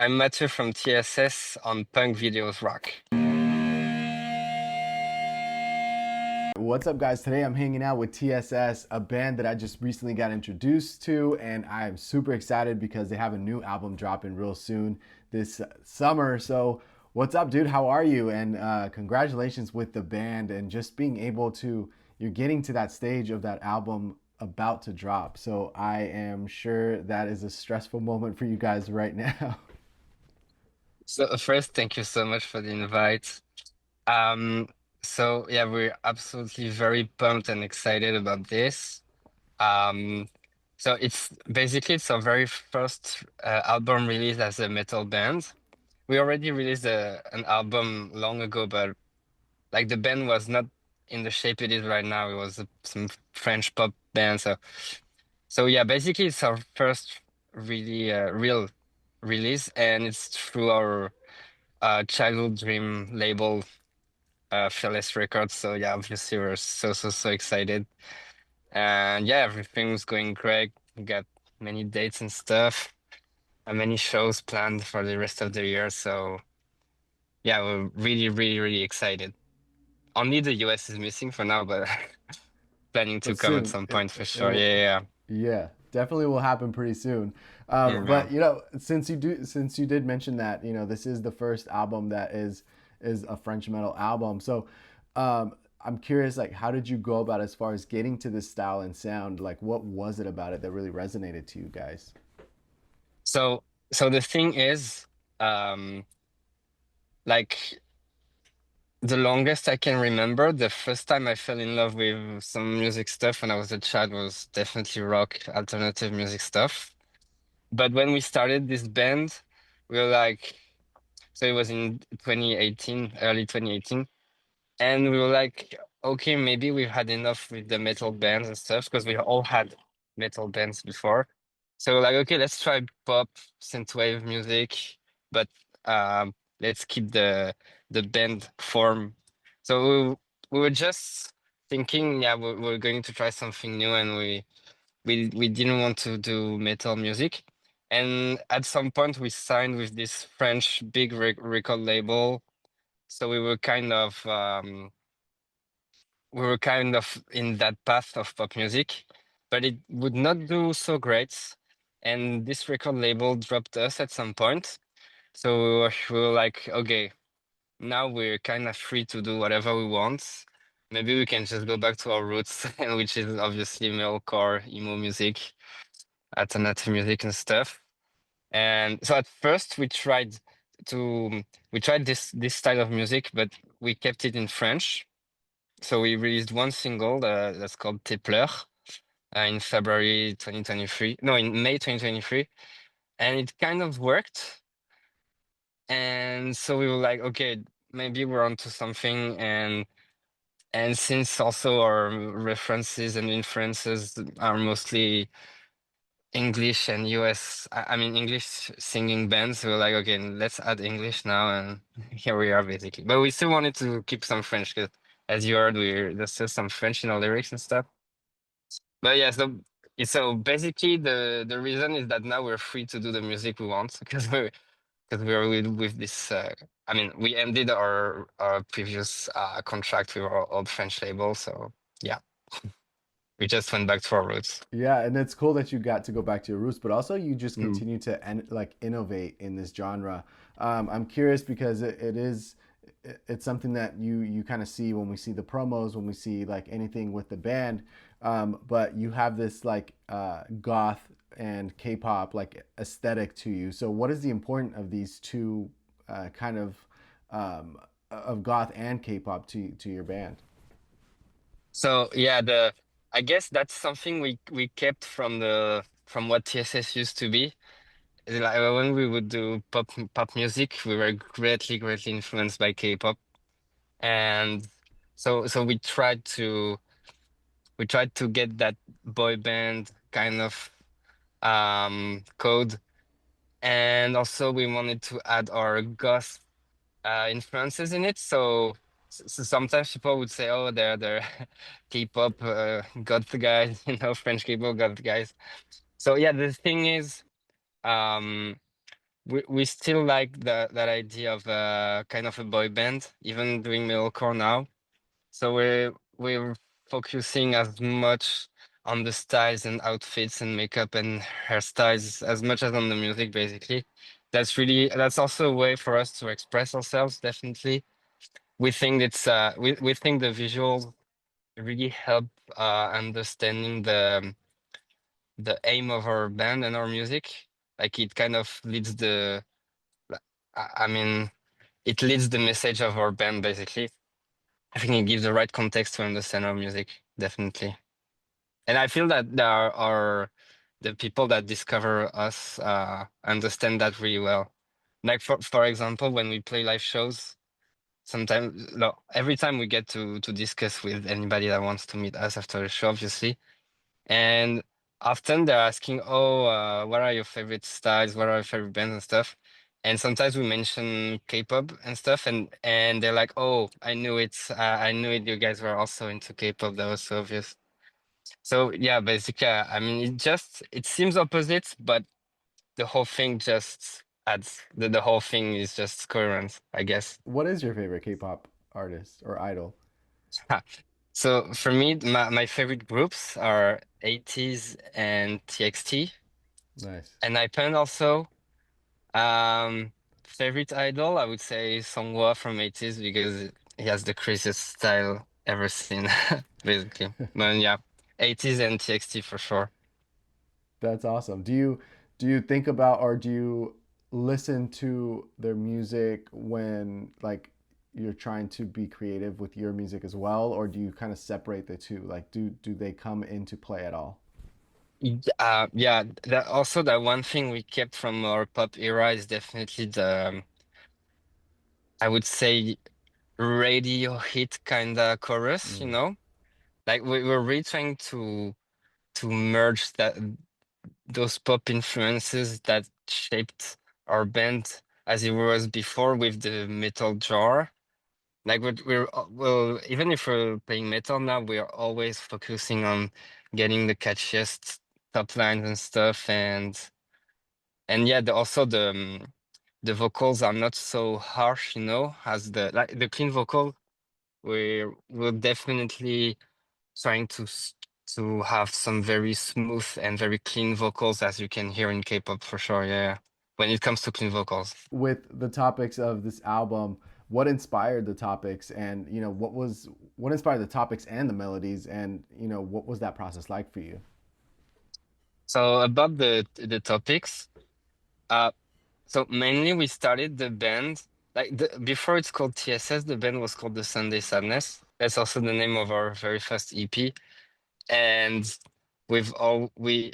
I'm Matthieu from TSS on Punkvideosrock. What's up, guys? Today I'm hanging out with TSS, a band that I just recently got introduced to, and I'm super excited because they have a new album dropping real soon this summer. So, what's up, dude? How are you? And congratulations with the band and just being able to, you're getting to that stage of that album about to drop. So, I am sure that is a stressful moment for you guys right now. So first, thank you so much for the invite. Um, so yeah, we're absolutely very pumped and excited about this. Um, so it's our very first album release as a metal band. We already released an album long ago, but like the band was not in the shape it is right now. It was some French pop band. So yeah, basically it's our first really real release, and it's through our childhood dream label, Fearless Records. So yeah, obviously we're so excited, and yeah, everything's going great. We got many dates and stuff, and many shows planned for the rest of the year. So yeah, we're really excited. Only the US is missing for now, but planning to But come at soon, some point for it sure. will. Yeah. Yeah, definitely will happen pretty soon. Yeah. But since you did mention that, this is the first album that is a French metal album. So, I'm curious, like, how did you go about as far as getting to this style and sound? Like, what was it about it that really resonated to you guys? So so the thing is, um, like the longest I can remember, the first time I fell in love with some music stuff when I was a child was definitely rock, alternative music stuff. But when we started this band, we were like, so it was in 2018, early 2018, and we were like, okay, maybe we've had enough with the metal bands and stuff because we all had metal bands before. So we're like, okay, let's try pop, synthwave music, but let's keep the band form. So we were just thinking, yeah, we're going to try something new, and we didn't want to do metal music. And at some point, we signed with this French big record label. So we were kind of in that path of pop music, but it would not do so great. And this record label dropped us at some point. So we were like, okay, now we're kind of free to do whatever we want. Maybe we can just go back to our roots, and which is obviously metalcore, emo music, alternative music and stuff. And so at first to we tried this style of music, but we kept it in French. So we released one single that's called Tes pleurs in February 2023. No, in May 2023. And it kind of worked. And so we were like, okay, maybe we're onto something. And since also our references and influences are mostly English and US, I mean English singing bands, we were like, okay, let's add English now, and here we are basically. But we still wanted to keep some French because, as you heard, there's still some French in our lyrics and stuff. But yeah, so basically the reason is that now we're free to do the music we want because we're with this. I mean, we ended our previous contract with our old French label, so yeah, we just went back to our roots. Yeah, and it's cool that you got to go back to your roots, but also you just Mm. continue to like innovate in this genre. I'm curious because it's something that you kind of see when we see the promos, when we see like anything with the band. But you have this like goth and K-pop like aesthetic to you. So what is the importance of these two kind of goth and K-pop to your band? So yeah, the I guess that's something we kept from what TSS used to be. Like when we would do pop music, we were greatly influenced by K-pop, and so we tried to get that boy band kind of code, and also we wanted to add our goth influences in it. So sometimes people would say, "Oh, they're K-pop goth guys," French K-pop goth guys. So yeah, the thing is, um, we still like that idea of kind of a boy band, even doing metalcore now. So we're focusing as much on the styles and outfits and makeup and hairstyles as much as on the music, basically. That's also a way for us to express ourselves, definitely. We think we think the visuals really help understanding the aim of our band and our music. Like it kind of leads I mean, it leads the message of our band, basically. I think it gives the right context to understand our music, definitely. And I feel that the people that discover us understand that really well. Like for example, when we play live shows, sometimes no, every time we get to discuss with anybody that wants to meet us after the show, obviously. And often they're asking, "Oh, what are your favorite styles? What are your favorite bands and stuff?" And sometimes we mention K-pop and stuff, and they're like, "Oh, I knew it! I knew it! You guys were also into K-pop. That was so obvious." So yeah, basically, I mean, it seems opposite, but the whole thing just adds. The whole thing is just coherent, I guess. What is your favorite K-pop artist or idol? So for me, my favorite groups are 80s and TXT, Nice. and I pen also. Favorite idol, I would say Songhwa from 80s because he has the craziest style ever seen, basically. But yeah, 80s and TXT for sure. That's awesome. Do you think about or do you listen to their music when like you're trying to be creative with your music as well, or do you kind of separate the two? Like do they come into play at all? Yeah, that also that one thing we kept from our pop era is definitely I would say radio hit kind of chorus, you Mm. know? Like we're really trying to merge those pop influences that shaped our band as it was before with the metal jar. Like well, even if we're playing metal now, we are always focusing on getting the catchiest top lines and stuff, and yeah, also the vocals are not so harsh, you know, as the clean vocal. We're definitely trying to have some very smooth and very clean vocals as you can hear in K-pop for sure, yeah. When it comes to clean vocals. With the topics of this album, what inspired the topics and what inspired the topics and the melodies and what was that process like for you? So about the topics, uh so mainly we started the band before it's called TSS, the band was called the Sunday Sadness. That's also the name of our very first EP. And we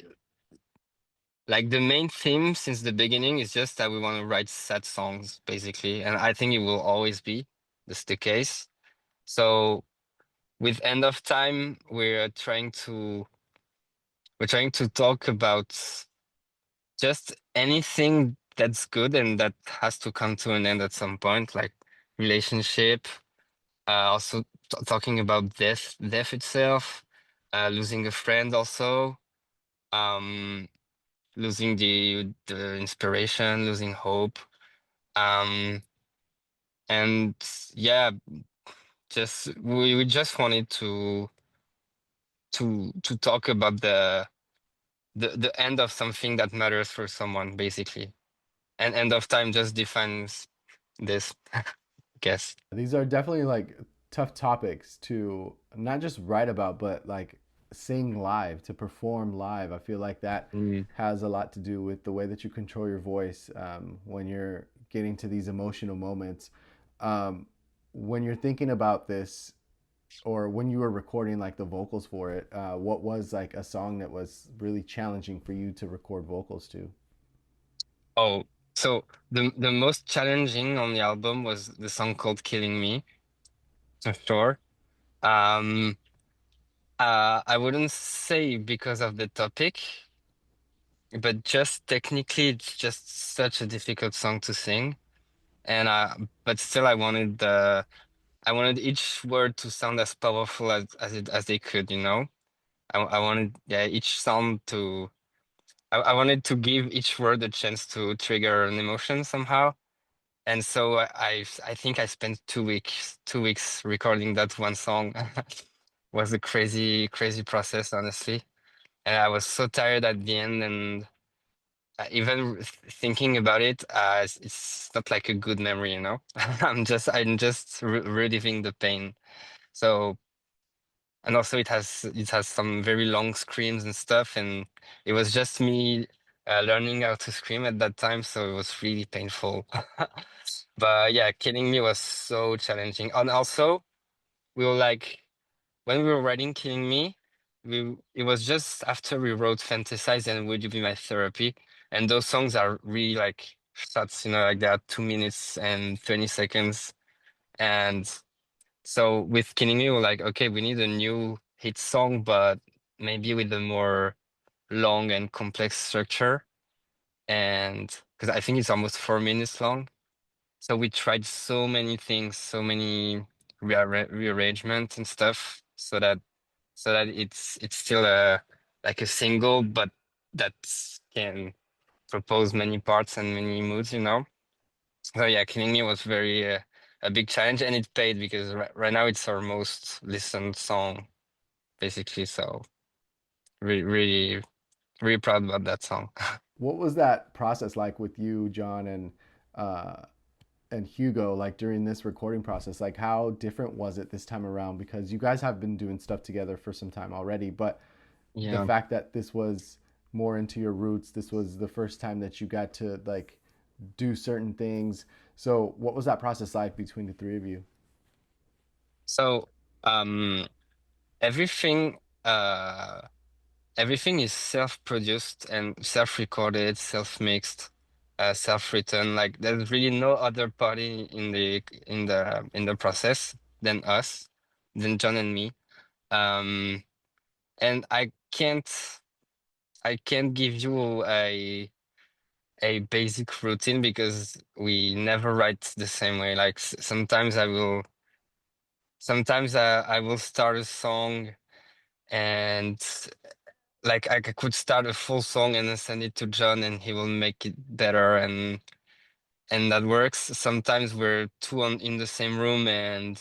like the main theme since the beginning is just that we want to write sad songs, basically. And I think it will always be this the case. So with End of Time, we're trying to talk about just anything that's good and that has to come to an end at some point, like relationship, also talking about death itself, losing a friend also, um, losing the inspiration, losing hope. Um, and yeah, just we just wanted to talk about the end of something that matters for someone, basically. And End of Time just defines this, I guess. These are definitely like tough topics to not just write about, but like sing live, to perform live. I feel like that Mm. has a lot to do with the way that you control your voice when you're getting to these emotional moments. Um, when you're thinking about this, or when you were recording like the vocals for it, what was like a song that was really challenging for you to record vocals to? Oh, so the most challenging on the album was the song called Killing Me, for sure. Um, I wouldn't say because of the topic, but just technically, it's just such a difficult song to sing. And but still, I wanted each word to sound as powerful as they could, you know. I wanted, yeah, each sound I wanted to give each word a chance to trigger an emotion somehow. And so I think I spent 2 weeks recording that one song. Was a crazy process, honestly. And I was so tired at the end, and even thinking about it, it's not like a good memory, you know. I'm just re reliving the pain. So, and also it has some very long screams and stuff, and it was just me learning how to scream at that time, so it was really painful. But yeah, Killing Me was so challenging. And also, we were like, when we were writing Killing Me, it was just after we wrote Fantasize and Would You Be My Therapy. And those songs are really like shots, like they are 2 minutes and 20 seconds. And so with Killing Me, we're like, okay, we need a new hit song, but maybe with a more long and complex structure. And because I think it's almost 4 minutes long. So we tried so many things, so many rearrangements and stuff, so that it's still a like a single, but that can propose many parts and many moods. So yeah, Killing Me was very a big challenge, and it paid because right now it's our most listened song, basically. So really, really proud about that song. What was that process like with you, John, uh, and Hugo, like during this recording process? Like, how different was it this time around? Because you guys have been doing stuff together for some time already, but the Yeah. fact that this was more into your roots, this was the first time that you got to like do certain things. So, what was that process like between the three of you? So um, everything uh everything is self-produced and self-recorded, self-mixed, self-written. Like there's really no other party in the process than us, than John and me. Um, and I can't give you a basic routine because we never write the same way. Like sometimes I will start a song and like I could start a full song and then send it to John and he will make it better and that works. Sometimes we're two in the same room and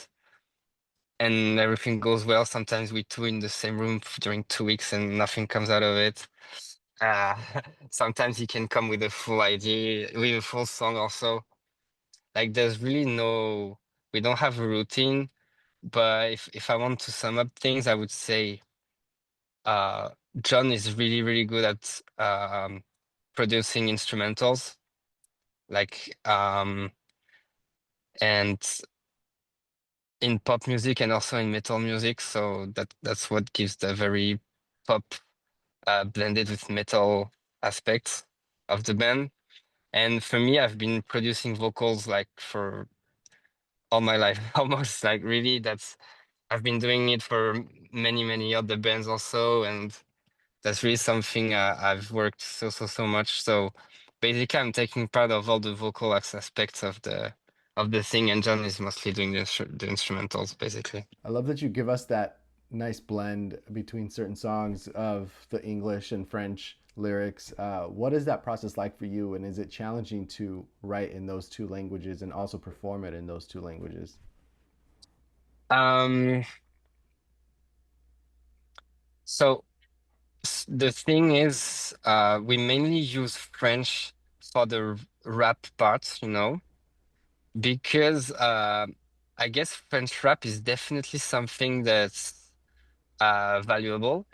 everything goes well. Sometimes we two in the same room during 2 weeks and nothing comes out of it. Uh, Sometimes he can come with a full idea, with a full song also. Like there's really we don't have a routine, but if I want to sum up things, I would say uh John is really, really good at producing instrumentals, like and in pop music and also in metal music. So that's what gives the very pop blended with metal aspects of the band. And for me, I've been producing vocals like for all my life, almost like really. I've been doing it for many other bands also, and that's really something I've worked so much. So basically, I'm taking part of all the vocal aspects of the thing, and John is mostly doing the instrumentals, basically. I love that you give us that nice blend between certain songs of the English and French lyrics. What is that process like for you, and is it challenging to write in those two languages and also perform it in those two languages? Um, so the thing is, we mainly use French for the rap parts, because I guess French rap is definitely something that's valuable.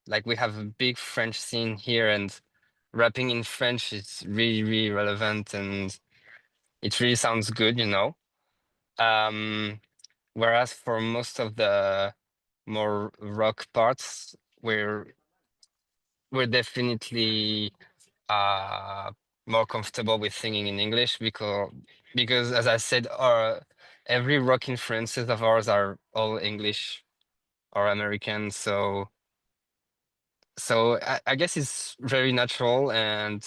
Like we have a big French scene here, and rapping in French is really relevant, and it really sounds good. Um, Whereas for most of the more rock parts, we're definitely uh more comfortable with singing in English because as I said, our every rock influences of ours are all English or American, so I guess it's very natural and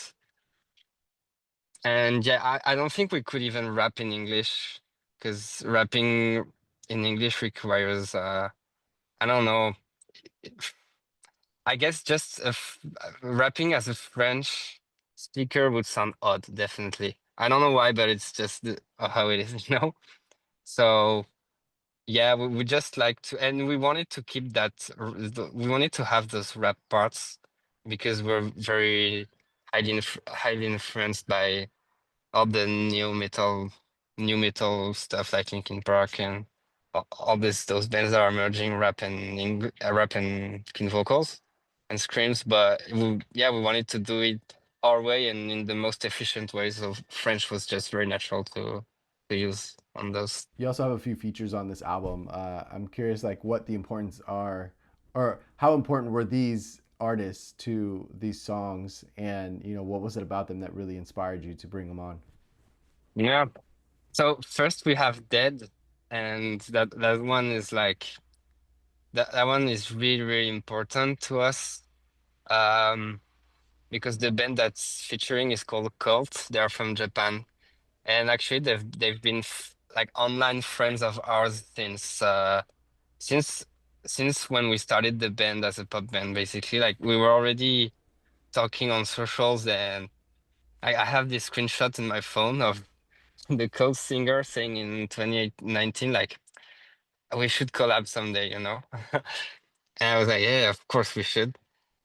yeah, I don't think we could even rap in English because rapping in English requires I don't know, I guess just rapping as a French speaker would sound odd, definitely. I don't know why, but it's just how it is, you know? So yeah, we just like to, and we wanted to keep that, we wanted to have those rap parts because we're very highly influenced by all the new metal stuff like Linkin Park and all this those bands that are merging rap and clean vocals and screams. But yeah, we wanted to do it our way and in the most efficient way. So French was just very natural to use on those. You also have a few features on this album. I'm curious, like, what the importance are, or how important were these artists to these songs, and what was it about them that really inspired you to bring them on? Yeah. So first we have Dead, and that one is like that one is really really important to us. Um, because the band that's featuring is called Cult. They're from Japan, and actually they've been like online friends of ours since since when we started the band as a pop band. Basically, like we were already talking on socials, and I have this screenshot in my phone of the Cult singer saying in 2019, like we should collab someday, you know. And I was like, yeah, of course we should.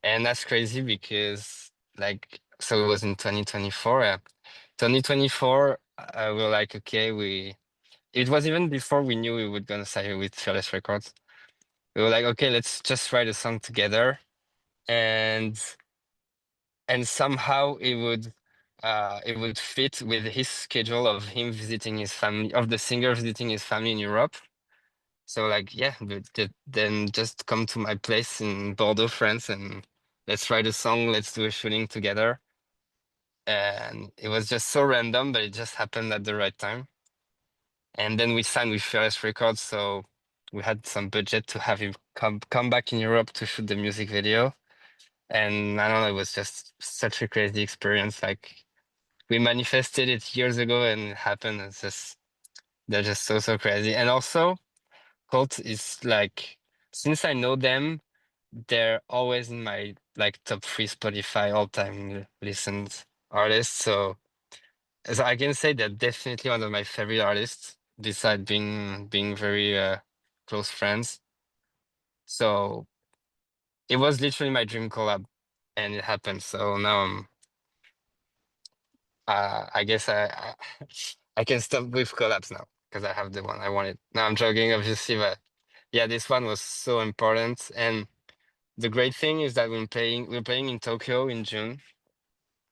And that's crazy because like so it was in 2024. 2024, we were like, okay, we it was even before we knew we were gonna sign with Fearless Records. We were like, okay, let's just write a song together and somehow it would fit with his schedule of him visiting his family, of the singer visiting his family in Europe. So like, yeah, then just come to my place in Bordeaux, France, and let's write a song, let's do a shooting together. And it was just so random, but it just happened at the right time. And then we signed with Fearless Records, so we had some budget to have him come back in Europe to shoot the music video. And I don't know, it was just such a crazy experience. Like we manifested it years ago and it happened. It's just they're just so crazy. And also, Cult is like since I know them, they're always in my like top three Spotify all-time listened artists. So I can say they're definitely one of my favorite artists, besides being very close friends. So it was literally my dream collab, and it happened. So now I guess I can stop with collabs now because I have the one I wanted. No, I'm joking, obviously, but yeah, this one was so important. And the great thing is that we're playing in Tokyo in June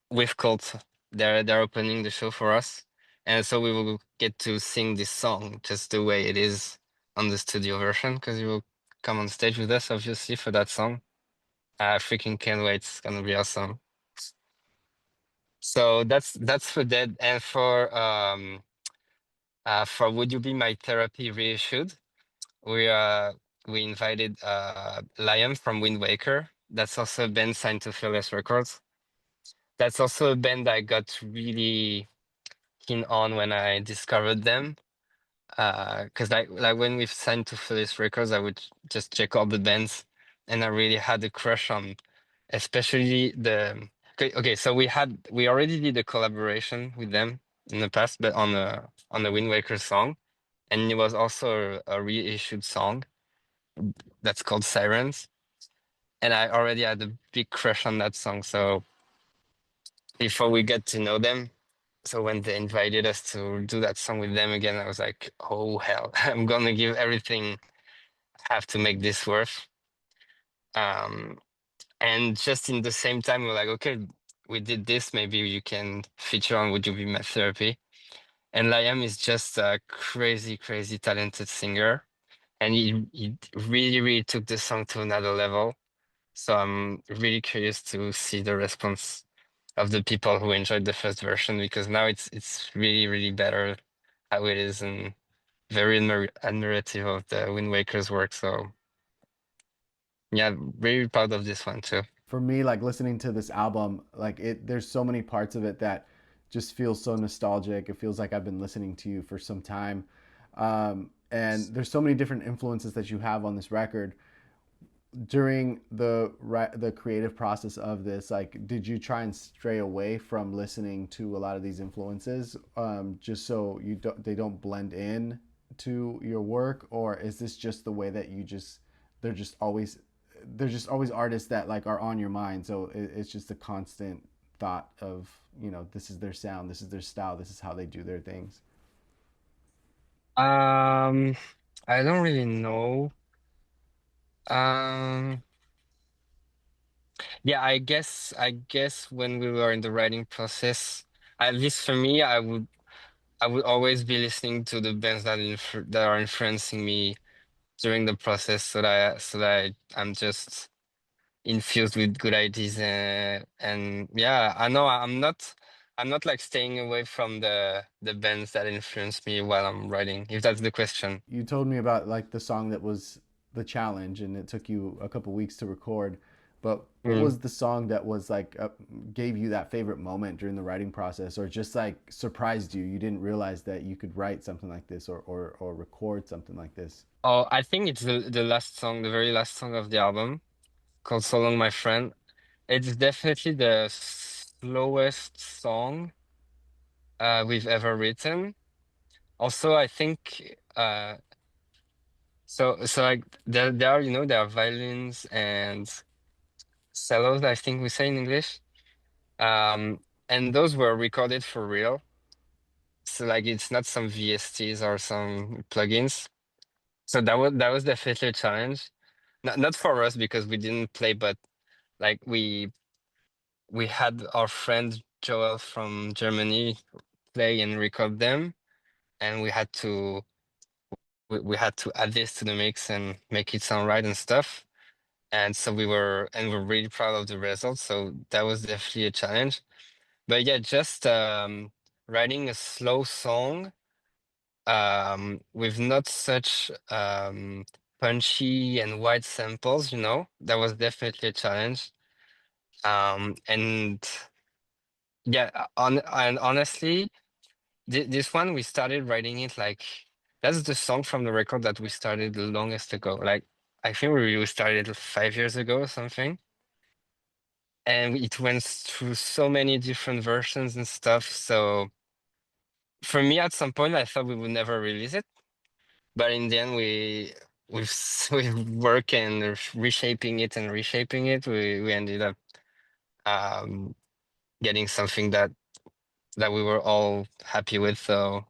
with Cult. They're opening the show for us, and so we will get to sing this song just the way it is on the studio version because you will come on stage with us, obviously, for that song. I freaking can't wait. It's gonna be awesome. So that's for that, and for Would You Be My Therapy reissued, we uh we invited Liam from Wind Waker. That's also a band signed to Fearless Records. That's also a band I got really keen on when I discovered them. Because like when we've signed to Fearless Records, I would just check all the bands, and I really had a crush on, especially the. Okay, so we already did a collaboration with them in the past, but on the Wind Waker song, and it was also a reissued song that's called Sirens, and I already had a big crush on that song. So before we get to know them, so when they invited us to do that song with them again, I was like, oh hell, I'm gonna give everything I have to make this worth. Um, and just in the same time, we're like, okay, we did this, maybe you can feature on Would You Be My Therapy? And Liam is just a crazy talented singer. And he really took the song to another level. So I'm really curious to see the response of the people who enjoyed the first version because now it's really better how it is and very admirative of the Wind Waker's work. So yeah, very proud of this one too. For me, like listening to this album, like there's so many parts of it that just feels so nostalgic. It feels like I've been listening to you for some time. And there's so many different influences that you have on this record. during the creative process of this, like, did you try and stray away from listening to a lot of these influences, just so they don't blend in to your work, or is this just the way that you just they're just always they're just always artists that like are on your mind, so it's just a constant thought of, this is their sound, this is their style, this is how they do their things. Um, I don't really know. Um, yeah, I guess when we were in the writing process, at least for me, I would always be listening to the bands that are influencing me during the process, I'm just infused with good ideas, and yeah, I know I'm not like staying away from the bands that influence me while I'm writing, if that's the question. You told me about like the song that was the challenge and it took you a couple weeks to record, but what Mm. was the song that was like gave you that favorite moment during the writing process, or just like surprised you didn't realize that you could write something like this, or record something like this? Oh, I think it's the last song, the very last song of the album, called "So Long, My Friend." It's definitely the slowest song we've ever written. Also, I think so like there are, there are violins and cellos, I think we say in English. And those were recorded for real. So like it's not some VSTs or some plugins. So that was definitely a challenge. Not for us because we didn't play, but like we had our friend Joel from Germany play and record them, and we had to add this to the mix and make it sound right and stuff. And so we're really proud of the results. So that was definitely a challenge. But yeah, just writing a slow song with not such punchy and wide samples, that was definitely a challenge. And yeah, and honestly, this one we started writing it like that's the song from the record that we started the longest ago. Like I think we started 5 years ago or something. And it went through so many different versions and stuff. So for me, at some point, I thought we would never release it, but in the end, with work and reshaping it and reshaping it, we ended up um, getting something that we were all happy with. So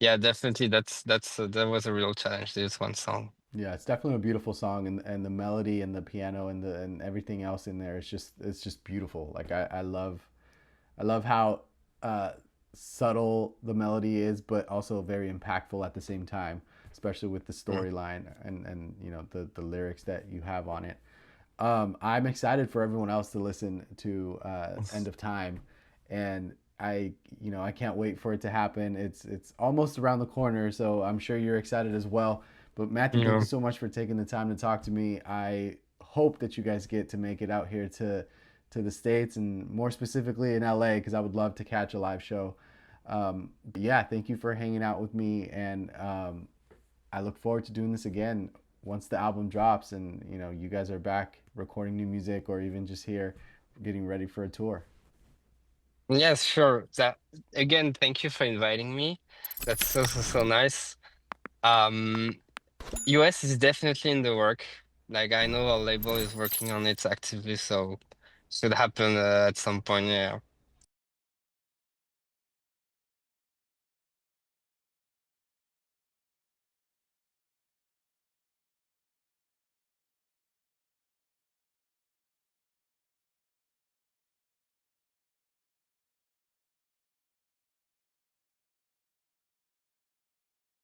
yeah, definitely, that was a real challenge. This one song. Yeah, it's definitely a beautiful song, and the melody and the piano and everything else in there, it's just beautiful. Like I love how uh, subtle the melody is, but also very impactful at the same time, especially with the Mm. storyline and the lyrics that you have on it. I'm excited for everyone else to listen to End of Time, and I can't wait for it to happen. It's almost around the corner, so I'm sure you're excited as well. But Matthew, thank you Yeah. so much for taking the time to talk to me. I hope that you guys get to make it out here to the States, and more specifically in LA, because I would love to catch a live show. Yeah, thank you for hanging out with me, and I look forward to doing this again once the album drops, and you guys are back recording new music, or even just here getting ready for a tour. Yes, sure. That again, thank you for inviting me. That's so so so nice. Um, US is definitely in the work. Like I know our label is working on it actively, so should happen at some point. Yeah.